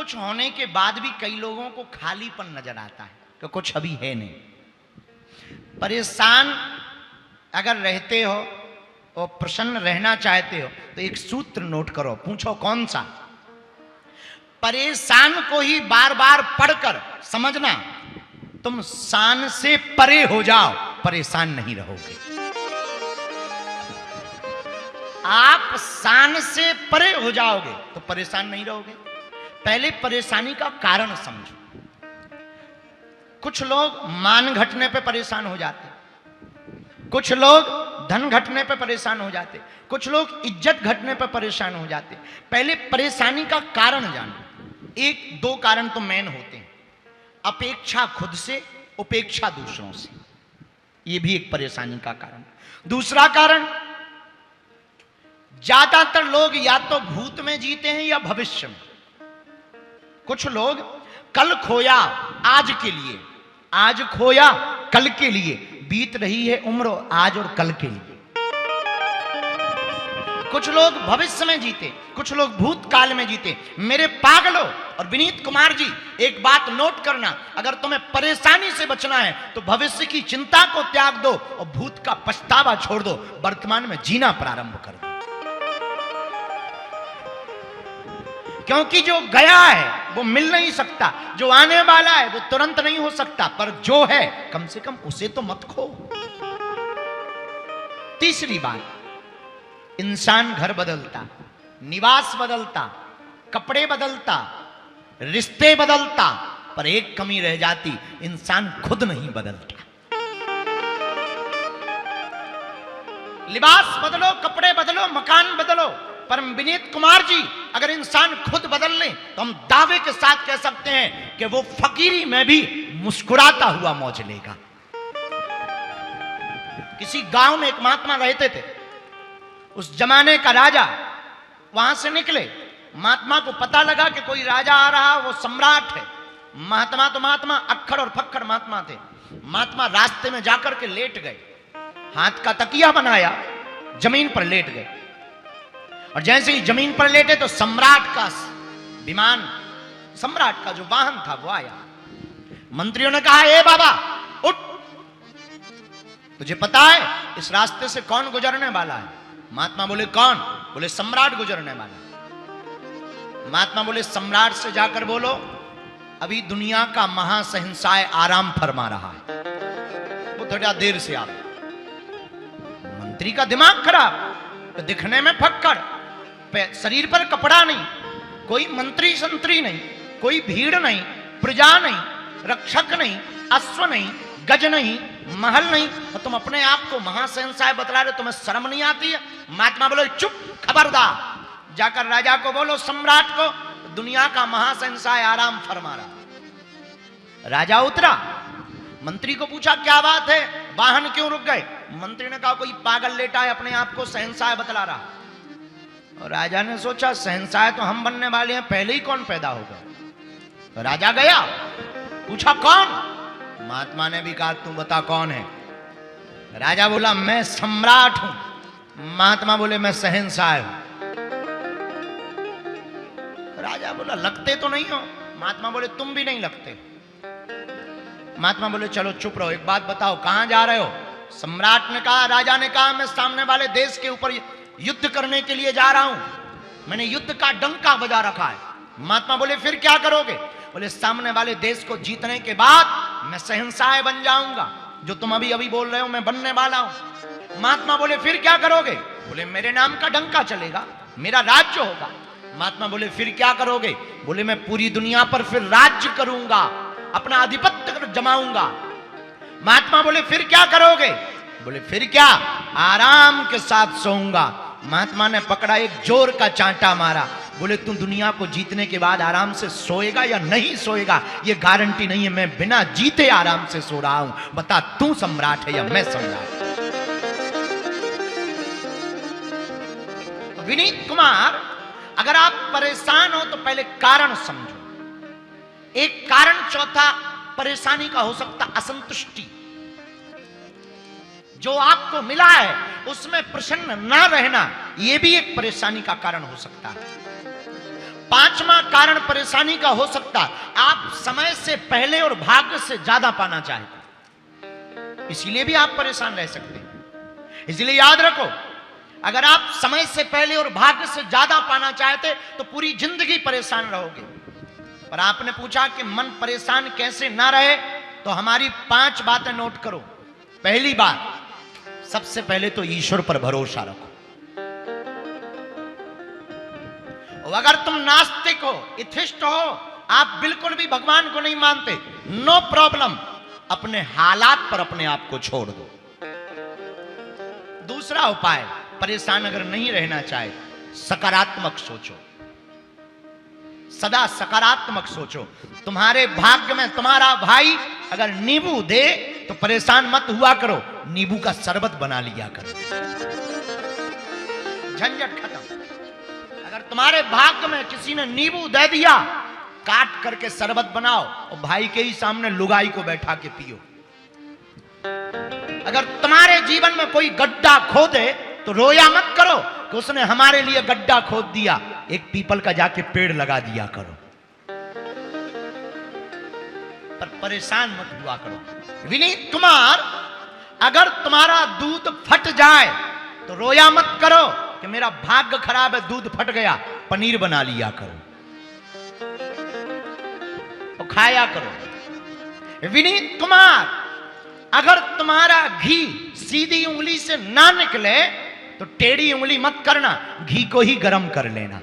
कुछ होने के बाद भी कई लोगों को खालीपन नजर आता है कि कुछ अभी है नहीं। परेशान अगर रहते हो और प्रसन्न रहना चाहते हो तो एक सूत्र नोट करो, पूछो कौन सा? परेशान को ही बार बार पढ़कर समझना तुम शान से परे हो जाओ, परेशान नहीं रहोगे। आप शान से परे हो जाओगे तो परेशान नहीं रहोगे। पहले परेशानी का कारण समझो। कुछ लोग मान घटने पे परेशान हो जाते, कुछ लोग धन घटने पे परेशान हो जाते, कुछ लोग इज्जत घटने पे परेशान हो जाते। पहले परेशानी का कारण जानो। एक दो कारण तो मेन होते हैं। अपेक्षा खुद से, उपेक्षा दूसरों से, यह भी एक परेशानी का कारण। दूसरा कारण, ज्यादातर लोग या तो भूत में जीते हैं या भविष्य में। कुछ लोग कल खोया आज के लिए, आज खोया कल के लिए, बीत रही है उम्र आज और कल के लिए। कुछ लोग भविष्य में जीते, कुछ लोग भूतकाल में जीते। मेरे पागलों और विनीत कुमार जी, एक बात नोट करना, अगर तुम्हें परेशानी से बचना है तो भविष्य की चिंता को त्याग दो और भूत का पछतावा छोड़ दो, वर्तमान में जीना प्रारंभ कर दो। क्योंकि जो गया है वो मिल नहीं सकता, जो आने वाला है वो तुरंत नहीं हो सकता, पर जो है कम से कम उसे तो मत खो। तीसरी बात, इंसान घर बदलता, निवास बदलता, कपड़े बदलता, रिश्ते बदलता, पर एक कमी रह जाती, इंसान खुद नहीं बदलता। लिबास बदलो, कपड़े बदलो, मकान बदलो, पर विनीत कुमार जी, अगर इंसान खुद बदल ले तो हम दावे के साथ कह सकते हैं कि वो फकीरी में भी मुस्कुराता हुआ मौज लेगा। किसी गांव में एक महात्मा रहते थे। उस जमाने का राजा वहां से निकले। महात्मा को पता लगा कि कोई राजा आ रहा, वो सम्राट है। महात्मा तो महात्मा, अक्खड़ और फक्खड़ महात्मा थे। महात्मा रास्ते में जाकर के लेट गए, हाथ का तकिया बनाया, जमीन पर लेट गए। और जैसे ही जमीन पर लेटे तो सम्राट का विमान, सम्राट का जो वाहन था वो आया। मंत्रियों ने कहा, ए बाबा उठ, तुझे पता है इस रास्ते से कौन गुजरने वाला है? महात्मा बोले कौन? बोले सम्राट गुजरने वाला। महात्मा बोले सम्राट से जाकर बोलो अभी दुनिया का महासहिंसाय आराम फरमा रहा है, वो थोड़ा देर से आ। मंत्री का दिमाग खराब, तो दिखने में फक्कड़, शरीर पर कपड़ा नहीं, कोई मंत्री संतरी नहीं, कोई भीड़ नहीं, प्रजा नहीं, रक्षक नहीं, अश्व नहीं, गज नहीं, महल नहीं, और तुम अपने आप को महासहिंसाय बतला रहे, तुम्हें शर्म नहीं आती है? महात्मा बोले चुप, खबरदार, जाकर राजा को बोलो, सम्राट को, दुनिया का महासहिंसाय आराम फरमा रहा। राजा उतरा, मंत्री को पूछा क्या बात है, वाहन क्यों रुक गए? मंत्री ने कहा कोई पागल लेटा है, अपने आप को शहंशाह बतला रहा। और राजा ने सोचा शहंशाह तो हम बनने वाले हैं, पहले ही कौन पैदा होगा? तो राजा गया, पूछा कौन? महात्मा ने भी कहा तू बता कौन है? राजा बोला मैं सम्राट हूं। महात्मा बोले मैं शहंशाह हूं। राजा बोला लगते तो नहीं हो। महात्मा बोले तुम भी नहीं लगते। महात्मा बोले चलो चुप रहो, एक बात बताओ कहां जा रहे हो? सम्राट ने कहा, राजा ने कहा मैं सामने वाले देश के ऊपर युद्ध करने के लिए जा रहा हूं, मैंने युद्ध का डंका बजा रखा है। महात्मा बोले फिर क्या करोगे? बोले सामने वाले देश को जीतने के बाद मैं शहंशाह बन जाऊंगा, जो तुम अभी अभी बोल रहे हो मैं बनने वाला हूं। महात्मा बोले फिर क्या करोगे? बोले मेरे नाम का डंका चलेगा, मेरा राज्य होगा। महात्मा बोले फिर क्या करोगे? बोले मैं पूरी दुनिया पर फिर राज्य करूंगा, अपना आधिपत्य जमाऊंगा। महात्मा बोले फिर क्या करोगे? बोले फिर क्या, आराम के साथ सोऊंगा। महात्मा ने पकड़ा, एक जोर का चांटा मारा। बोले तू दुनिया को जीतने के बाद आराम से सोएगा या नहीं सोएगा ये गारंटी नहीं है, मैं बिना जीते आराम से सो रहा हूं, बता तू सम्राट है या मैं सम्राट? विनीत कुमार, अगर आप परेशान हो तो पहले कारण समझो। एक कारण चौथा परेशानी का हो सकता असंतुष्टि। जो आपको मिला है उसमें प्रसन्न ना रहना, यह भी एक परेशानी का कारण हो सकता है। पांचवा कारण परेशानी का हो सकता, आप समय से पहले और भाग्य से ज्यादा पाना चाहते, इसलिए भी आप परेशान रह सकते हैं। इसलिए याद रखो, अगर आप समय से पहले और भाग्य से ज्यादा पाना चाहते तो पूरी जिंदगी परेशान रहोगे। पर आपने पूछा कि मन परेशान कैसे ना रहे, तो हमारी 5 बातें नोट करो। पहली बात, सबसे पहले तो ईश्वर पर भरोसा रखो। और अगर तुम नास्तिक हो, एथिस्ट हो, आप बिल्कुल भी भगवान को नहीं मानते, नो प्रॉब्लम, अपने हालात पर अपने आप को छोड़ दो। दूसरा उपाय, परेशान अगर नहीं रहना चाहे, सकारात्मक सोचो, सदा सकारात्मक सोचो। तुम्हारे भाग्य में तुम्हारा भाई अगर नींबू दे तो परेशान मत हुआ करो, नींबू का शरबत बना लिया करो, झंझट खत्म। अगर तुम्हारे भाग्य में किसी ने नींबू दे दिया, काट करके शरबत बनाओ और भाई के ही सामने लुगाई को बैठा के पियो। अगर तुम्हारे जीवन में कोई गड्ढा खोदे तो रोया मत करो कि उसने हमारे लिए गड्ढा खोद दिया, एक पीपल का जाके पेड़ लगा दिया करो। पर परेशान मत हुआ करो। विनीत कुमार, अगर तुम्हारा दूध फट जाए तो रोया मत करो कि मेरा भाग्य खराब है, दूध फट गया, पनीर बना लिया करो और खाया करो। विनीत कुमार, अगर तुम्हारा घी सीधी उंगली से ना निकले तो टेढ़ी उंगली मत करना, घी को ही गर्म कर लेना।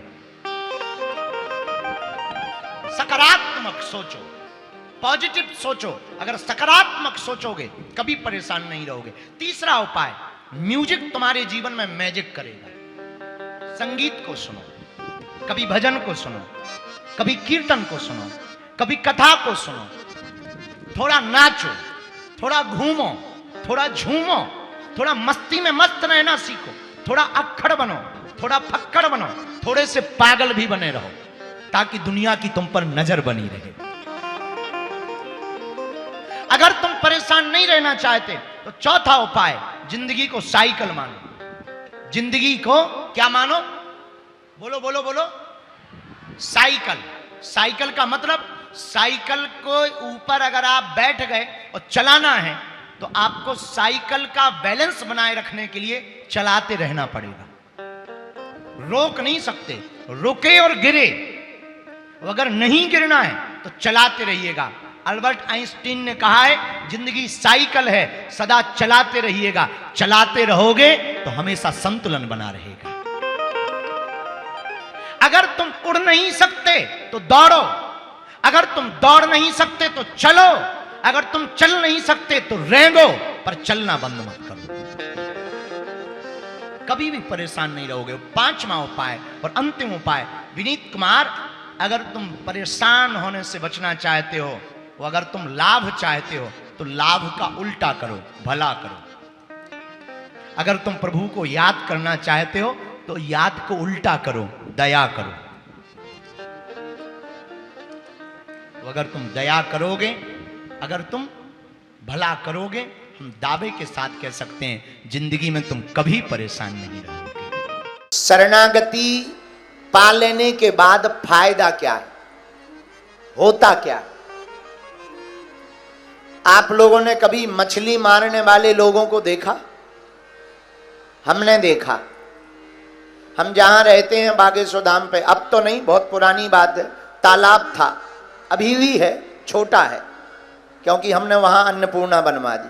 सकारात्मक सोचो, पॉजिटिव सोचो। अगर सकारात्मक सोचोगे कभी परेशान नहीं रहोगे। तीसरा उपाय, म्यूजिक तुम्हारे जीवन में मैजिक करेगा। संगीत को सुनो, कभी भजन को सुनो, कभी कीर्तन को सुनो, कभी कथा को सुनो, थोड़ा नाचो, थोड़ा घूमो, थोड़ा झूमो, थोड़ा मस्ती में मस्त रहना सीखो, थोड़ा अक्खड़ बनो, थोड़ा फक्कड़ बनो, थोड़े से पागल भी बने रहो, ताकि दुनिया की तुम पर नजर बनी रहे। अगर तुम परेशान नहीं रहना चाहते तो चौथा उपाय, जिंदगी को साइकिल मानो। जिंदगी को क्या मानो? बोलो बोलो बोलो। साइकिल। साइकिल का मतलब, साइकिल को ऊपर अगर आप बैठ गए और चलाना है तो आपको साइकिल का बैलेंस बनाए रखने के लिए चलाते रहना पड़ेगा, रोक नहीं सकते। रुके और गिरे, अगर नहीं गिरना है तो चलाते रहिएगा। अल्बर्ट आइंस्टीन ने कहा है, जिंदगी साइकिल है, सदा चलाते रहिएगा। चलाते रहोगे तो हमेशा संतुलन बना रहेगा। अगर तुम उड़ नहीं सकते तो दौड़ो, अगर तुम दौड़ नहीं सकते तो चलो, अगर तुम चल नहीं सकते तो रेंगो, पर चलना बंद मत करो, कभी भी परेशान नहीं रहोगे। पांचवा उपाय और अंतिम उपाय, विनीत कुमार, अगर तुम परेशान होने से बचना चाहते हो, अगर तुम लाभ चाहते हो तो लाभ का उल्टा करो, भला करो। अगर तुम प्रभु को याद करना चाहते हो तो याद को उल्टा करो, दया करो। अगर तुम दया करोगे, अगर तुम भला करोगे, हम दावे के साथ कह सकते हैं जिंदगी में तुम कभी परेशान नहीं रहोगे। शरणागति पा लेने के बाद फायदा क्या है, होता क्या है? आप लोगों ने कभी मछली मारने वाले लोगों को देखा? हमने देखा। हम जहां रहते हैं बागेश्वर धाम पे, अब तो नहीं, बहुत पुरानी बात है, तालाब था, अभी भी है, छोटा है, क्योंकि हमने वहां अन्नपूर्णा बनवा दी।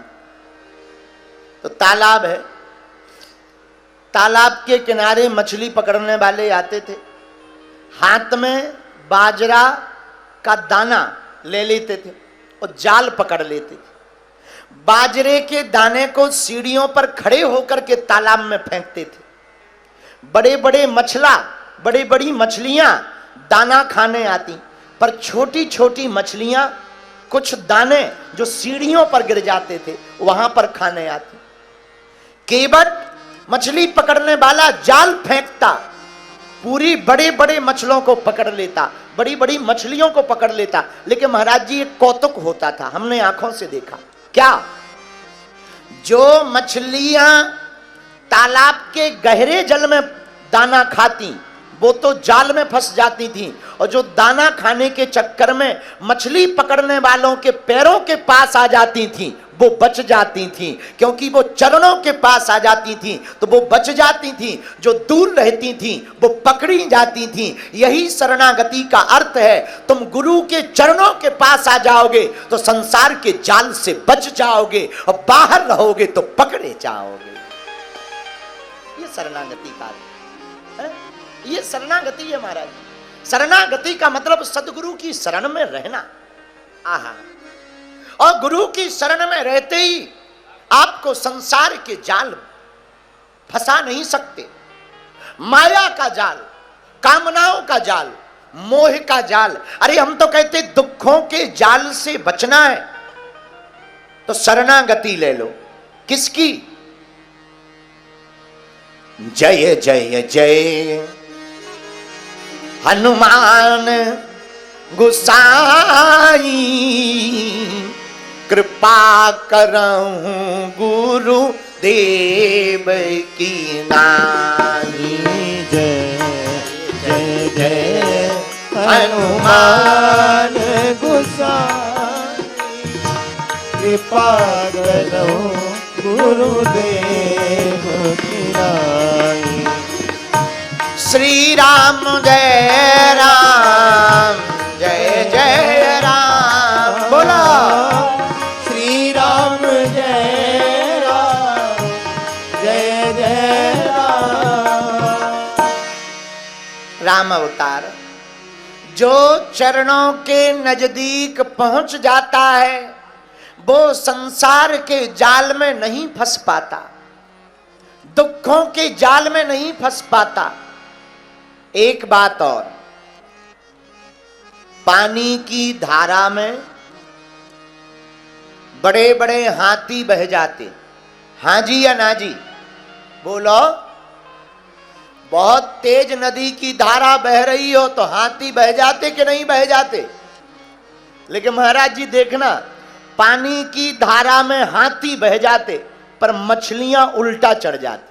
तो तालाब है, तालाब के किनारे मछली पकड़ने वाले आते थे, हाथ में बाजरा का दाना ले लेते थे और जाल पकड़ लेते थे। बाजरे के दाने को सीढ़ियों पर खड़े होकर के तालाब में फेंकते थे। बड़े बड़े मछला, बड़ी बड़ी मछलियां दाना खाने आती, पर छोटी छोटी मछलियां कुछ दाने जो सीढ़ियों पर गिर जाते थे वहां पर खाने आती। केवट मछली पकड़ने वाला जाल फेंकता, पूरी बड़े बड़े मछलों को पकड़ लेता, बड़ी बड़ी मछलियों को पकड़ लेता। लेकिन महाराज जी, एक कौतुक होता था, हमने आंखों से देखा। क्या? जो मछलियां तालाब के गहरे जल में दाना खाती, वो तो जाल में फंस जाती थी, और जो दाना खाने के चक्कर में मछली पकड़ने वालों के पैरों के पास आ जाती थी वो बच जाती थी, क्योंकि वो चरणों के पास आ जाती थी तो वो बच जाती थी, जो दूर रहती थी वो पकड़ी जाती थी। यही शरणागति का अर्थ है। तुम गुरु के चरणों के पास आ जाओगे तो संसार के जाल से बच जाओगे, और बाहर रहोगे तो पकड़े जाओगे। ये शरणागति का अर्थ है। ये शरणागति है महाराज। शरणागति का मतलब सदगुरु की शरण में रहना। आहा, और गुरु की शरण में रहते ही आपको संसार के जाल फंसा नहीं सकते। माया का जाल, कामनाओं का जाल, मोह का जाल। अरे हम तो कहते दुखों के जाल से बचना है तो शरणागति ले लो। किसकी? जय जय जय हनुमान गोसाई, कृपा करहूं गुरु देव की नाई। जय जय जय हनुमान गोसाई, कृपा करो गुरुदेव की नाई। श्री राम जय राम, जय जय राम। बोला श्री राम जय राम, जय जय राम। राम अवतार जो चरणों के नजदीक पहुंच जाता है वो संसार के जाल में नहीं फंस पाता, दुखों के जाल में नहीं फंस पाता। एक बात और, पानी की धारा में बड़े बड़े हाथी बह जाते। हाँ जी या ना जी? बोलो। बहुत तेज नदी की धारा बह रही हो तो हाथी बह जाते कि नहीं बह जाते? लेकिन महाराज जी देखना, पानी की धारा में हाथी बह जाते पर मछलियां उल्टा चढ़ जाती।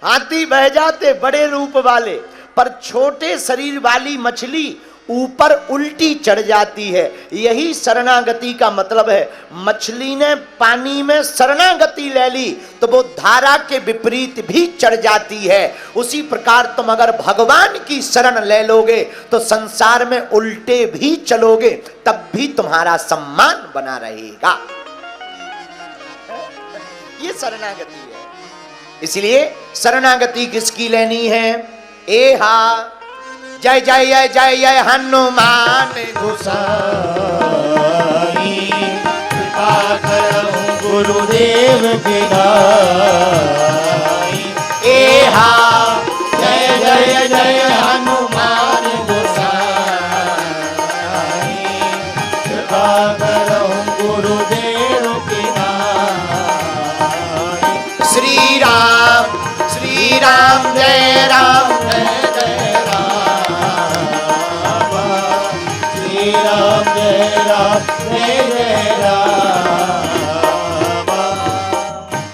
हाथी बह जाते बड़े रूप वाले, पर छोटे शरीर वाली मछली ऊपर उल्टी चढ़ जाती है। यही शरणागति का मतलब है। मछली ने पानी में शरणागति ले ली तो वो धारा के विपरीत भी चढ़ जाती है। उसी प्रकार तुम अगर भगवान की शरण ले लोगे तो संसार में उल्टे भी चलोगे, तब भी तुम्हारा सम्मान बना रहेगा। ये शरणागति है। इसलिए शरणागति किसकी लेनी है? एहा जय जय जय जय जय हनुमान गोसाई, कृपा करहूं गुरुदेव की नाई। एहा जय जय जय हनुमान गोसाई, कृपा करहूं गुरुदेव की नाई। श्री राम जय राम,